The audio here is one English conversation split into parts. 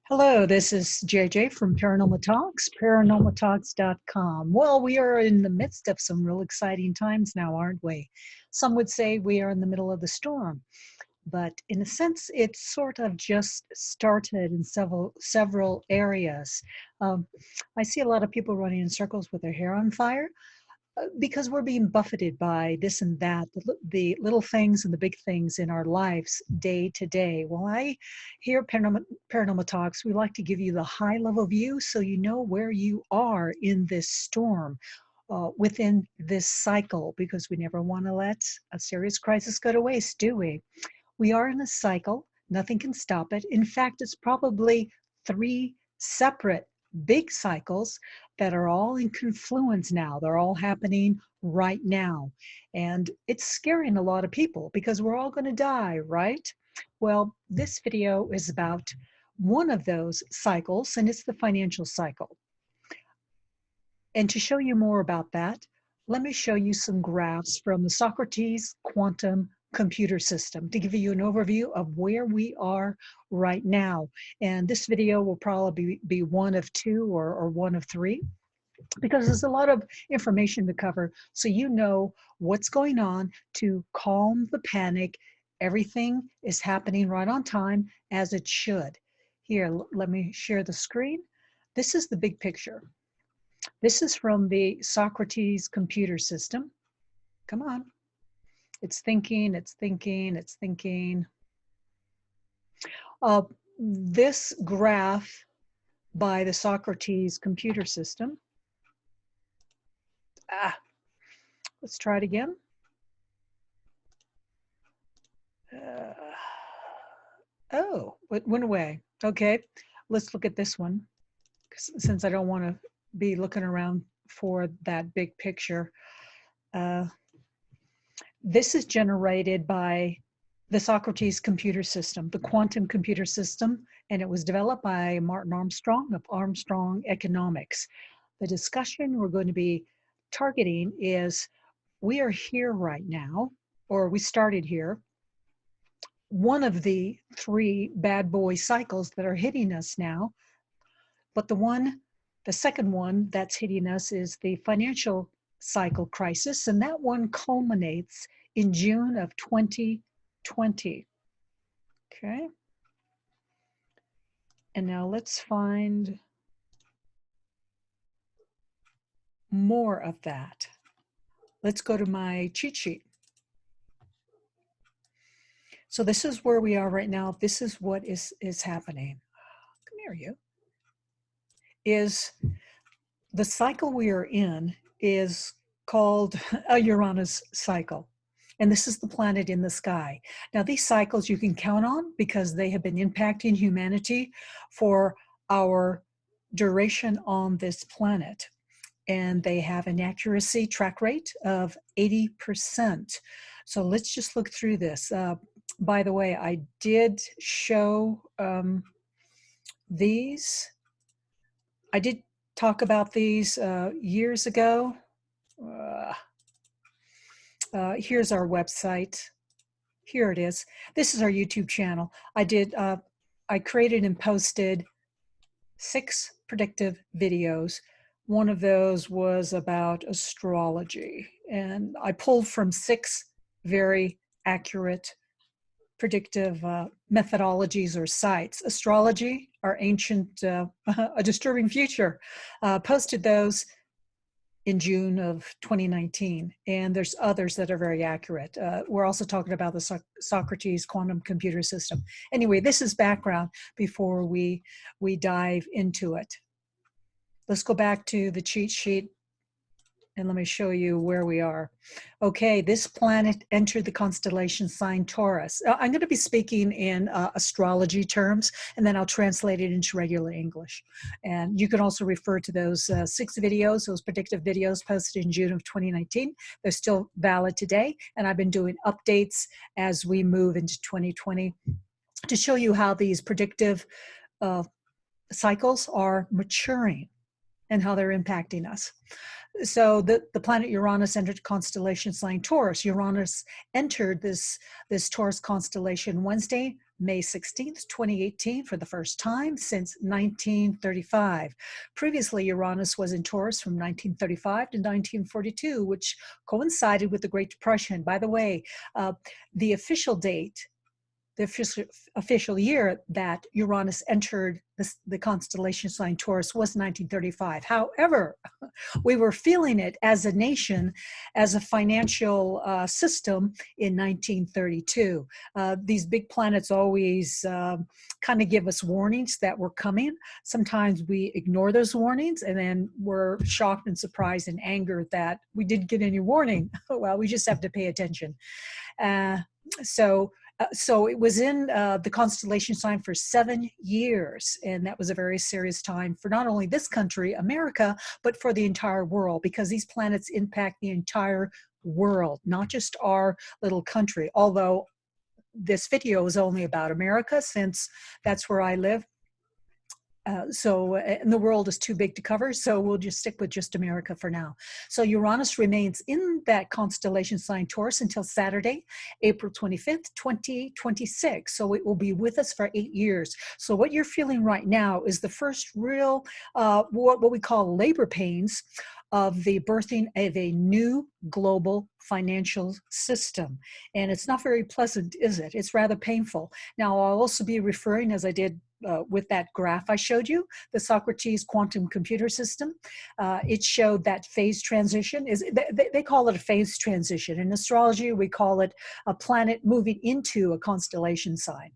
Hello, this is JJ from Paranormal Talks, paranormaltalks.com. Well, we are in the midst of some real exciting times now, aren't we? Some would say we are in the middle of the storm, but in a sense, it's sort of just started in several areas. Um, I see a lot of people running in circles with their hair on fire because we're being buffeted by this and that, the little things and the big things in our lives day to day. Well, I hear Paranormal Talks, we like to give you the high level view so you know where you are in this storm, within this cycle, because we never want to let a serious crisis go to waste, do we? We are in a cycle. Nothing can stop it. In fact, it's probably three separate big cycles that are all in confluence now. They're all happening right now. And it's scaring a lot of people because we're all going to die, right? Well, this video is about one of those cycles, and it's the financial cycle. And to show you more about that, let me show you some graphs from the Socrates quantum computer system to give you an overview of where we are right now. And this video will probably be one of two or one of three, because there's a lot of information to cover so you know what's going on to calm the panic. Everything is happening right on time as it should. Here, let me share the screen. This is the big picture. This is from the Socrates computer system. Come on. It's thinking, it's thinking, it's thinking. This graph by the Socrates computer system. Let's try it again. Oh, it went away. Okay, let's look at this one, since I don't want to be looking around for that big picture. This is generated by the Socrates computer system, the quantum computer system, and it was developed by Martin Armstrong of Armstrong Economics. The discussion we're going to be targeting is we are here right now, or we started here. One of the three bad boy cycles that are hitting us now, but the second one that's hitting us is the financial cycle crisis, and that one culminates in June of 2020. Okay. And now let's find more of that. Let's go to my cheat sheet. So this is where we are right now. This is what is happening. Come here, you. Is the cycle we are in is called a Uranus cycle. And this is the planet in the sky. Now, these cycles you can count on because they have been impacting humanity for our duration on this planet. And they have an accuracy track rate of 80%. So let's just look through this. By the way, I did show these. I did talk about these years ago. Here's our website. Here it is. This is our YouTube channel. I created and posted 6 predictive videos. One of those was about astrology, and I pulled from 6 very accurate predictive methodologies or sites. Astrology, our ancient, a disturbing future. Posted those in June of 2019, and there's others that are very accurate. We're also talking about the Socrates quantum computer system. Anyway, this is background before we dive into it. Let's go back to the cheat sheet and let me show you where we are. Okay, this planet entered the constellation sign Taurus. I'm going to be speaking in astrology terms, and then I'll translate it into regular English. And you can also refer to those 6 videos, those predictive videos posted in June of 2019. They're still valid today, and I've been doing updates as we move into 2020 to show you how these predictive cycles are maturing and how they're impacting us. So the planet Uranus entered constellation sign Taurus. Uranus entered this Taurus constellation Wednesday, May 16th, 2018, for the first time since 1935. Previously, Uranus was in Taurus from 1935 to 1942, which coincided with the Great Depression. By the way, the official date, the official year that Uranus entered the constellation sign Taurus was 1935. However, we were feeling it as a nation, as a financial system in 1932. These big planets always kind of give us warnings that we're coming. Sometimes we ignore those warnings, and then we're shocked and surprised and angered that we didn't get any warning. Well, we just have to pay attention. So it was in the constellation sign for 7 years, and that was a very serious time for not only this country, America, but for the entire world, because these planets impact the entire world, not just our little country. Although this video is only about America, since that's where I live. And the world is too big to cover, so we'll just stick with just America for now. So Uranus remains in that constellation sign Taurus until Saturday, April 25th, 2026. So it will be with us for 8 years. So what you're feeling right now is the first real, what we call labor pains of the birthing of a new global financial system. And it's not very pleasant, is it? It's rather painful. Now, I'll also be referring, as I did with that graph I showed you, the Socrates quantum computer system. It showed that phase transition. They call it a phase transition. In astrology, we call it a planet moving into a constellation sign.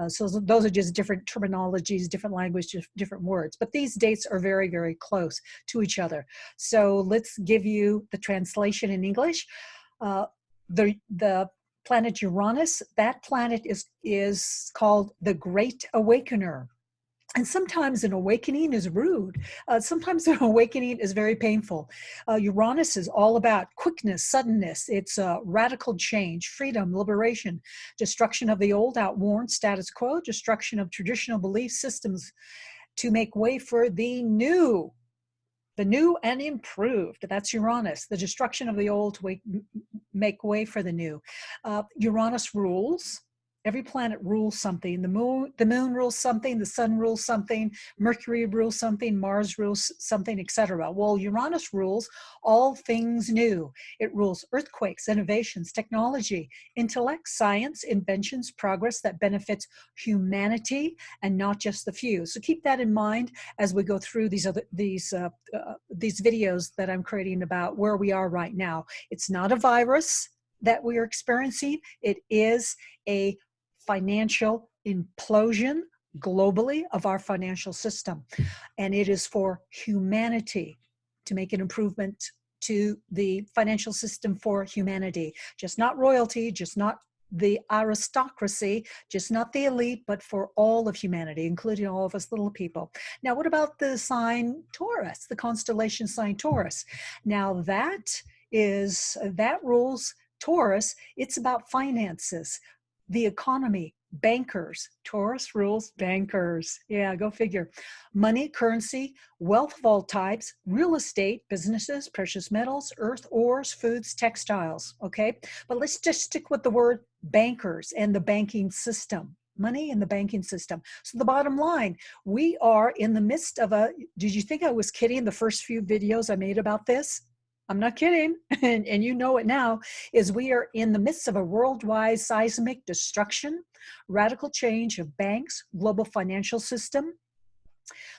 So those are just different terminologies, different language, different words. But these dates are very, very close to each other. So let's give you the translation in English. The planet Uranus, that planet is called the Great Awakener. And sometimes an awakening is rude. Sometimes an awakening is very painful. Uranus is all about quickness, suddenness. It's radical change, freedom, liberation, destruction of the old, outworn status quo, destruction of traditional belief systems to make way for the new and improved. That's Uranus, the destruction of the old to make way for the new. Uranus rules. Every planet rules something. The moon rules something, the sun rules something, Mercury rules something, Mars rules something, etc. Well, Uranus rules all things new. It rules earthquakes, innovations, technology, intellect, science, inventions, progress that benefits humanity and not just the few. So keep that in mind as we go through these videos that I'm creating about where we are right now. It's not a virus that we are experiencing. It is a financial implosion globally of our financial system. And it is for humanity to make an improvement to the financial system for humanity. Just not royalty, just not the aristocracy, just not the elite, but for all of humanity, including all of us little people. Now, what about the sign Taurus, the constellation sign Taurus? Now, that rules Taurus. It's about finances, the economy, bankers. Taurus rules bankers. Yeah, go figure. Money, currency, wealth of all types, real estate, businesses, precious metals, earth, ores, foods, textiles. Okay, but let's just stick with the word bankers and the banking system. Money in the banking system. So the bottom line, we are in the midst of did you think I was kidding the first few videos I made about this? I'm not kidding, and you know it now, is we are in the midst of a worldwide seismic destruction, radical change of banks, global financial system,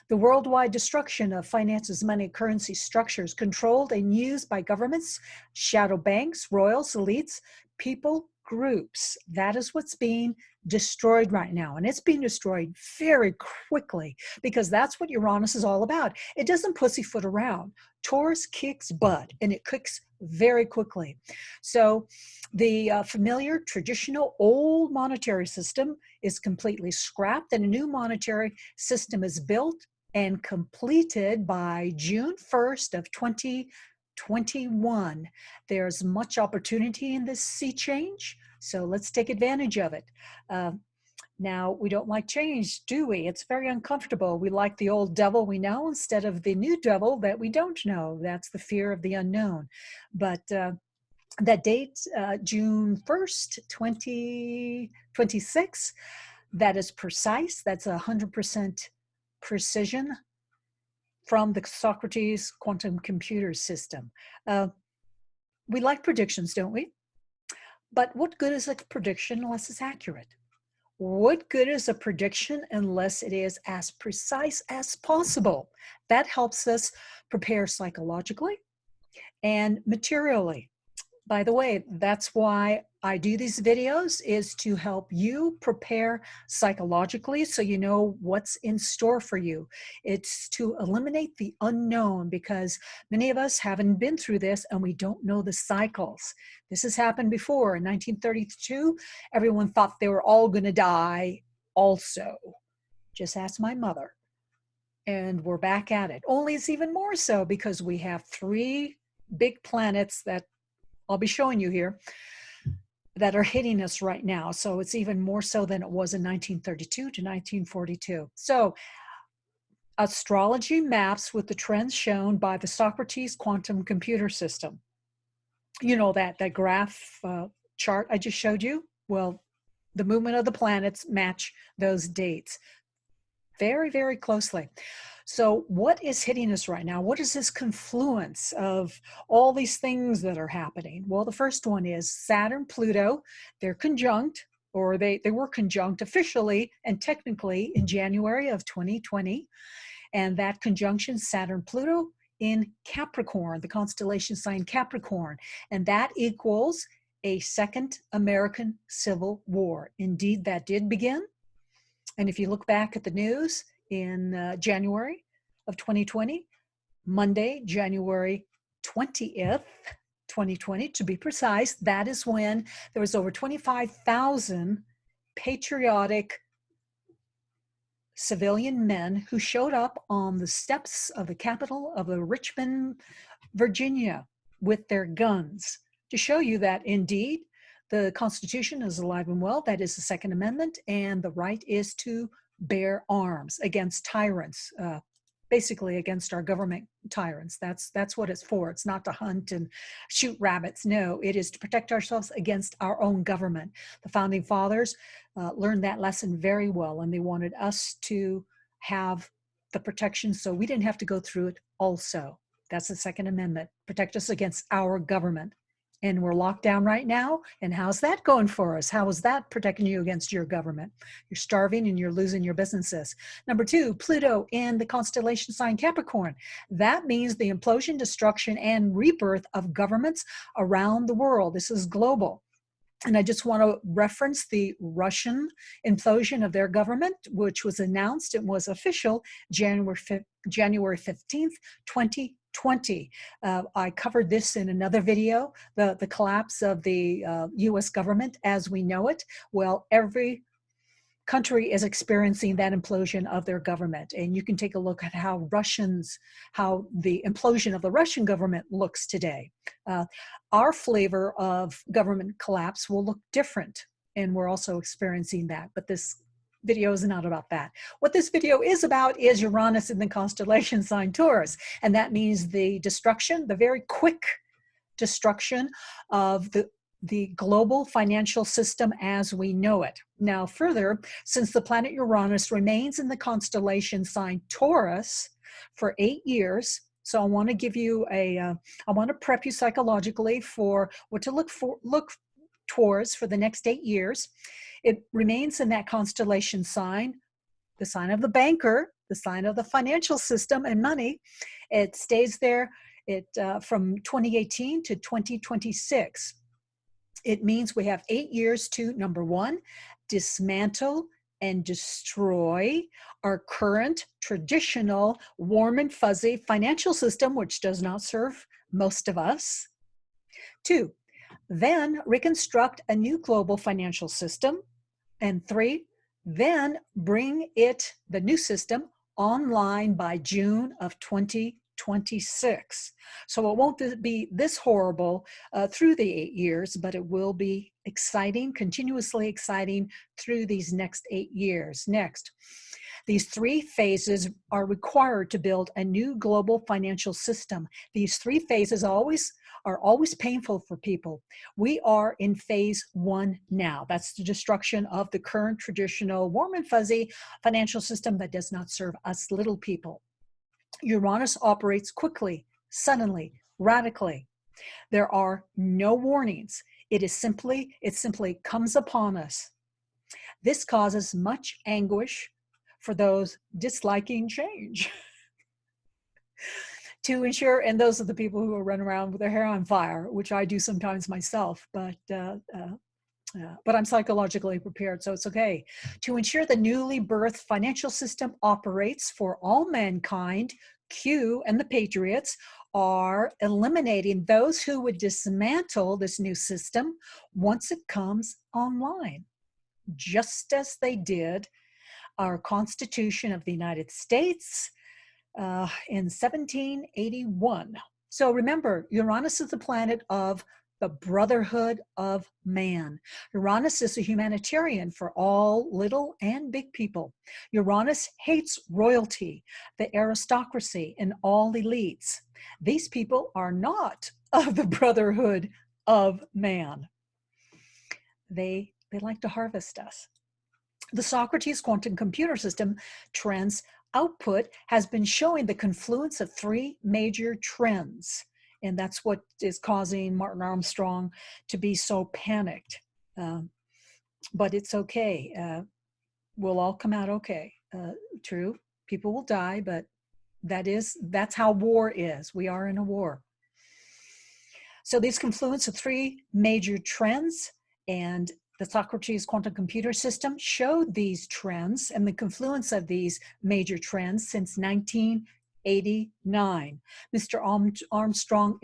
the worldwide destruction of finances, money, currency, structures controlled and used by governments, shadow banks, royals, elites, people, groups. That is what's being destroyed right now. And it's being destroyed very quickly because that's what Uranus is all about. It doesn't pussyfoot around. Taurus kicks butt, and it kicks very quickly. So the familiar, traditional, old monetary system is completely scrapped, and a new monetary system is built and completed by June 1st of 2021. There's much opportunity in this sea change, so let's take advantage of it. Now, we don't like change, do we? It's very uncomfortable. We like the old devil we know instead of the new devil that we don't know. That's the fear of the unknown. But that date, June 1st, 2026, that is precise. That's 100% precision from the Socrates quantum computer system. We like predictions, don't we? But what good is a prediction unless it's accurate? What good is a prediction unless it is as precise as possible? That helps us prepare psychologically and materially. By the way, that's why I do these videos, is to help you prepare psychologically so you know what's in store for you. It's to eliminate the unknown, because many of us haven't been through this and we don't know the cycles. This has happened before. In 1932, everyone thought they were all going to die also. Just ask my mother. And we're back at it. Only it's even more so because we have 3 big planets that I'll be showing you here that are hitting us right now. So it's even more so than it was in 1932 to 1942. So astrology maps with the trends shown by the Socrates quantum computer system. You know that graph chart I just showed you? Well, the movement of the planets match those dates very, very closely. So what is hitting us right now? What is this confluence of all these things that are happening? Well, the first one is Saturn, Pluto. They're conjunct, or they were conjunct officially and technically in January of 2020. And that conjunction, Saturn, Pluto, in Capricorn, the constellation sign Capricorn. And that equals a second American Civil War. Indeed, that did begin. And if you look back at the news in January of 2020, Monday, January 20th, 2020, to be precise, that is when there was over 25,000 patriotic civilian men who showed up on the steps of the Capitol of Richmond, Virginia, with their guns to show you that indeed the Constitution is alive and well. That is the Second Amendment, and the right is to bear arms against tyrants, basically against our government tyrants. That's what it's for. It's not to hunt and shoot rabbits. No, it is to protect ourselves against our own government. The Founding Fathers learned that lesson very well, and they wanted us to have the protection so we didn't have to go through it also. That's the Second Amendment, protect us against our government. And we're locked down right now. And how's that going for us? How is that protecting you against your government? You're starving and you're losing your businesses. Number 2, Pluto in the constellation sign Capricorn. That means the implosion, destruction, and rebirth of governments around the world. This is global. And I just want to reference the Russian implosion of their government, which was announced, it was official, January 15th, 2020. I covered this in another video, the collapse of the US government as we know it. Well, every country is experiencing that implosion of their government. And you can take a look at how the implosion of the Russian government looks today. Our flavor of government collapse will look different, and we're also experiencing that. But this video is not about that. What this video is about is Uranus in the constellation sign Taurus. And that means the destruction, the very quick destruction of the global financial system as we know it. Now, further, since the planet Uranus remains in the constellation sign Taurus for 8 years, so I want to give you I want to prep you psychologically for what to look towards for the next 8 years. It remains in that constellation sign, the sign of the banker, the sign of the financial system and money. It stays there from 2018 to 2026. It means we have 8 years to, number 1, dismantle and destroy our current traditional warm and fuzzy financial system, which does not serve most of us. 2, then reconstruct a new global financial system. And 3, then bring the new system, online by June of 2026. So it won't be this horrible through the 8 years, but it will be exciting, continuously exciting through these next 8 years. Next, These three phases are required to build a new global financial system. These three phases are always painful for people. We are in phase one now. That's the destruction of the current traditional warm and fuzzy financial system that does not serve us little people. Uranus operates quickly, suddenly, radically. There are no warnings. It simply comes upon us. This causes much anguish for those disliking change. To ensure, and those are the people who are running around with their hair on fire, which I do sometimes myself, but I'm psychologically prepared, so it's okay. To ensure the newly birthed financial system operates for all mankind, Q and the patriots are eliminating those who would dismantle this new system once it comes online, just as they did our Constitution of the United States in 1781. So remember, Uranus is the planet of the brotherhood of man. Uranus is a humanitarian for all little and big people. Uranus hates royalty, the aristocracy, and all elites. These people are not of the brotherhood of man. They like to harvest us. The Socrates quantum computer system trends output has been showing the confluence of three major trends. And that's what is causing Martin Armstrong to be so panicked. But it's okay. We'll all come out okay. True, people will die, but that's how war is. We are in a war. So these confluence of three major trends, and the Socrates quantum computer system showed these trends and the confluence of these major trends since 1989. Mr. Armstrong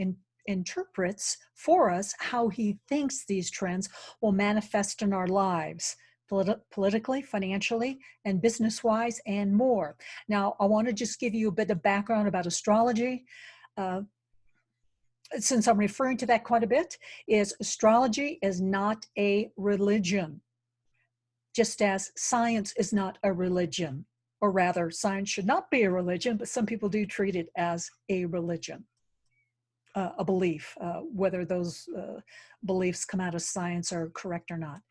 interprets for us how he thinks these trends will manifest in our lives, politically, financially, and business-wise, and more. Now, I want to just give you a bit of background about astrology. Since I'm referring to that quite a bit, is astrology is not a religion, just as science is not a religion, or rather, science should not be a religion, but some people do treat it as a religion, a belief, whether those beliefs come out of science are correct or not.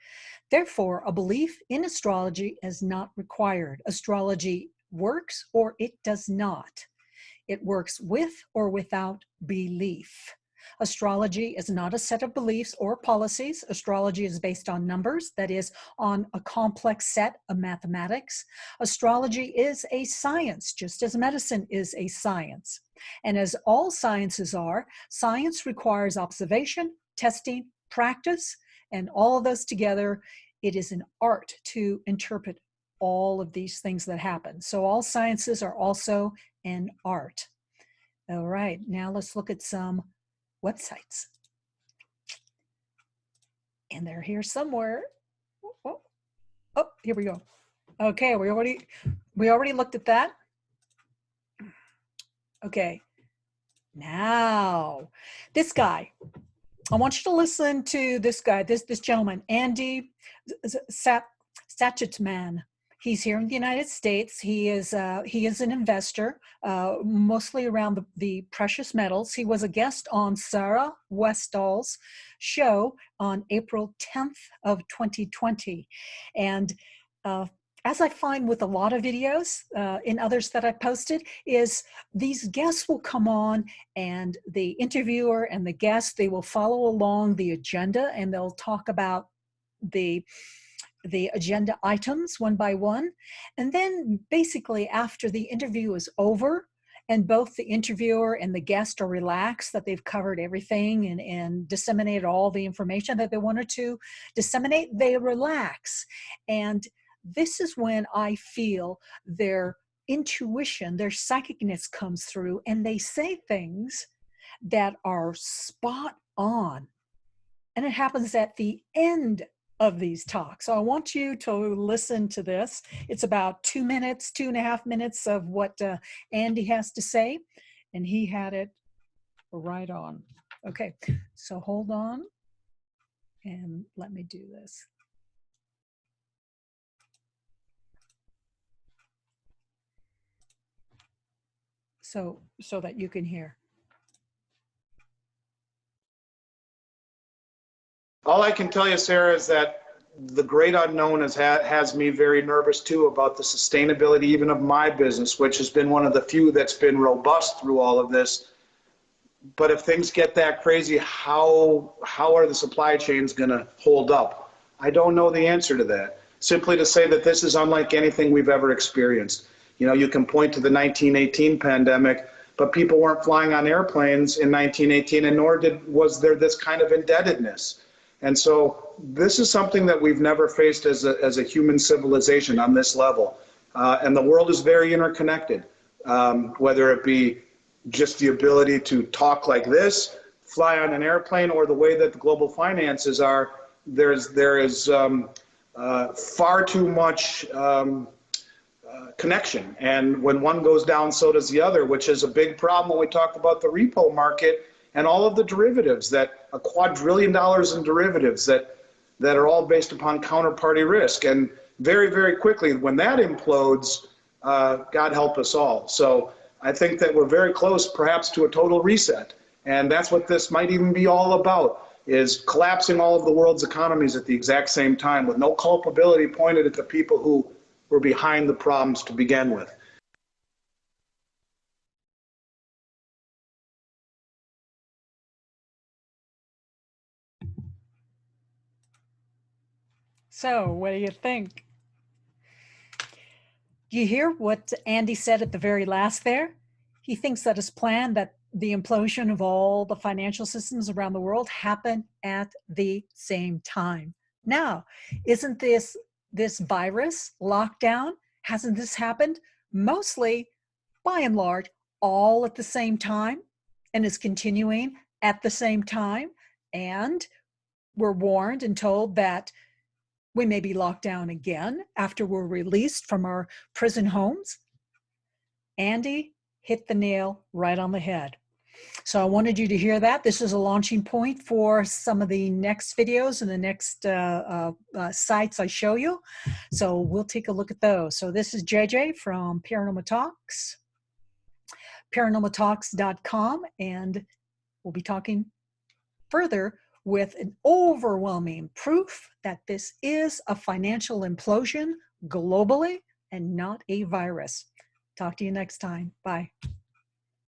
Therefore, a belief in astrology is not required. Astrology works or it does not. It works with or without belief. Astrology is not a set of beliefs or policies. Astrology is based on numbers, that is, on a complex set of mathematics. Astrology is a science, just as medicine is a science. And as all sciences are, science requires observation, testing, practice, and all of those together. It is an art to interpret all of these things that happen. So all sciences are also an art. All right, now let's look at some websites. And they're here somewhere. Oh, here we go. Okay, we already looked at that. Okay, now this guy. I want you to listen to this guy, this gentleman, Andy Satchitman. He's here in the United States. He is an investor, mostly around the precious metals. He was a guest on Sarah Westall's show on April 10th of 2020. And as I find with a lot of videos in others that I posted, is these guests will come on and the interviewer and the guest, they will follow along the agenda and they'll talk about the agenda items one by one. And then basically after the interview is over and both the interviewer and the guest are relaxed that they've covered everything and disseminated all the information that they wanted to disseminate, they relax. And this is when I feel their intuition, their psychicness comes through and they say things that are spot on. And it happens at the end of these talks. So I want you to listen to this. It's about 2 minutes, 2.5 minutes of what Andy has to say. And he had it right on. Okay, so hold on and let me do this. so that you can hear. All I can tell you, Sarah, is that the great unknown has me very nervous too about the sustainability even of my business, which has been one of the few that's been robust through all of this. But if things get that crazy, how are the supply chains going to hold up? I don't know the answer to that. Simply to say that this is unlike anything we've ever experienced. You know, you can point to the 1918 pandemic, but people weren't flying on airplanes in 1918, and nor was there this kind of indebtedness. And so this is something that we've never faced as a human civilization on this level. And the world is very interconnected, whether it be just the ability to talk like this, fly on an airplane, or the way that the global finances are. There is far too much connection, and when one goes down, so does the other, which is a big problem when we talk about the repo market and all of the derivatives, that $1 quadrillion in derivatives that are all based upon counterparty risk. And very, very quickly, when that implodes, God help us all. So I think that we're very close, perhaps, to a total reset. And that's what this might even be all about, is collapsing all of the world's economies at the exact same time, with no culpability pointed at the people who were behind the problems to begin with. So, what do you think? You hear what Andy said at the very last there? He thinks that his plan, that the implosion of all the financial systems around the world happen at the same time. Now, isn't this virus lockdown? Hasn't this happened mostly, by and large, all at the same time, and is continuing at the same time? And we're warned and told that we may be locked down again after we're released from our prison homes. Andy hit the nail right on the head. So I wanted you to hear that. This is a launching point for some of the next videos and the next sites I show you. So we'll take a look at those. So this is JJ from Paranormal Talks, paranormaltalks.com, and we'll be talking further with an overwhelming proof that this is a financial implosion globally and not a virus. Talk to you next time. Bye.